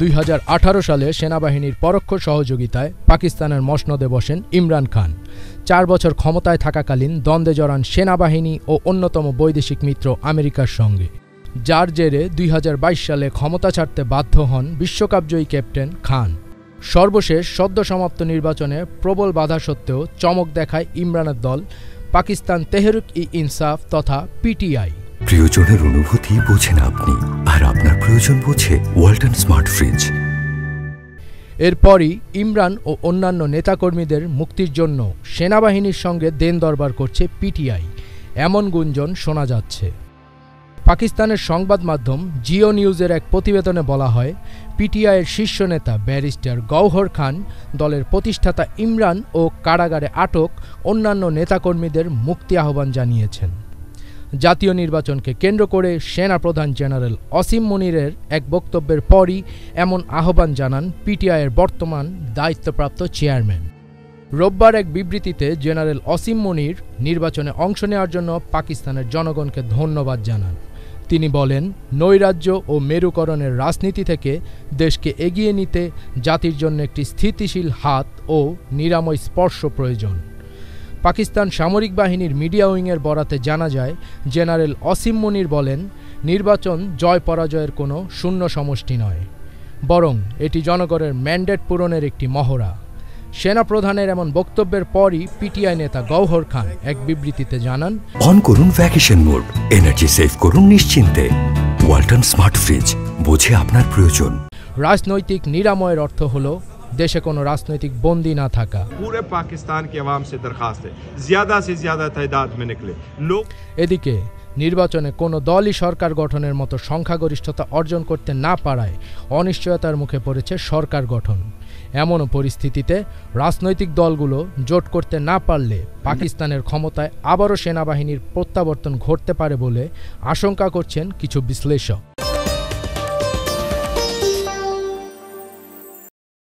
2018 সালে সেনাবাহিনীর পরোক্ষ সহযোগিতায় পাকিস্তানের মসনদে বসেন ইমরান খান। 4 বছর ক্ষমতায় থাকাকালীন দ্বন্দ্বে জড়ান সেনাবাহিনী ও অন্যতম বৈদেশিক মিত্র আমেরিকার সঙ্গে, যার জেরে 2022 সালে ক্ষমতা ছাড়তে বাধ্য হন বিশ্বকাপজয়ী ক্যাপ্টেন খান। সর্বশেষ সদ্য সমাপ্ত নির্বাচনে প্রবল বাধা সত্ত্বেও চমক দেখায় ইমরানের দল পাকিস্তান তেহরিক-ই-ইনসাফ তথা পিটিআই। প্রিয়জনের অনুভূতি বোঝেন আপনি, আর আপনার প্রয়োজন বোঝে ওয়ালটন স্মার্ট ফ্রিজ। এরপরই ইমরান ও অন্যান্য নেতাকর্মীদের মুক্তির জন্য সেনাবাহিনীর সঙ্গে দেন দরবার করছে পিটিআই, এমন গুঞ্জন শোনা যাচ্ছে। পাকিস্তানের সংবাদ মাধ্যম জিও নিউজের এক প্রতিবেদনে বলা হয়, পিটিআইয়ের শীর্ষ নেতা ব্যারিস্টার গওহর খান দলের প্রতিষ্ঠাতা ইমরান ও কারাগারে আটক অন্যান্য নেতাকর্মীদের মুক্তি আহ্বান জানিয়েছেন। জাতীয় নির্বাচনকে কেন্দ্র করে সেনাপ্রধান জেনারেল অসীম মুনিরের এক বক্তব্যের পরই এমন আহ্বান জানান পিটিআইয়ের বর্তমান দায়িত্বপ্রাপ্ত চেয়ারম্যান। রোববার এক বিবৃতিতে জেনারেল অসীম মুনির নির্বাচনে অংশ নেওয়ার জন্য পাকিস্তানের জনগণকে ধন্যবাদ জানান। তিনি বলেন, নৈরাজ্য ও মেরুকরণের রাজনীতি থেকে দেশকে এগিয়ে নিতে জাতির জন্য একটি স্থিতিশীল হাত ও নিরাময় স্পর্শ প্রয়োজন। পাকিস্তান সামরিক বাহিনীর মিডিয়া উইংয়ের বরাতে জানা যায়, জেনারেল অসীম মুনির বলেন, নির্বাচন জয় পরাজয়ের কোনো শূন্য সমষ্টি নয়, বরং এটি জনগণের ম্যান্ডেট পূরণের একটি মহড়া। সেনাপ্রধানের এমন বক্তব্যের পরই পিটিআই নেতা গওহর খান এক বিবৃতিতে জানান, অন করুন ভ্যাকেশন মোড, এনার্জি সেভ করুন নিশ্চিন্তে। ওয়ালটন স্মার্ট ফ্রিজ, বোঝে আপনার প্রয়োজন। রাজনৈতিক নিরাময়ের অর্থ হলো দেশে কোনো রাজনৈতিক বন্দী না থাকা। পুরো পাকিস্তান কে আওয়াম সে দরখাস্ত है ज्यादा से ज्यादा तादाद में निकले लोग। এদিকে নির্বাচনে কোনো দলই সরকার গঠনের মতো সংখ্যাগরিষ্ঠতা অর্জন করতে না পারায় অনিশ্চয়তার মুখে পড়েছে সরকার গঠন। এমনও পরিস্থিতিতে রাজনৈতিক দলগুলো জোট করতে না পারলে পাকিস্তানের ক্ষমতায় আবারও সেনাবাহিনীর প্রত্যাবর্তন ঘটতে পারে বলে আশঙ্কা করছেন কিছু বিশ্লেষক।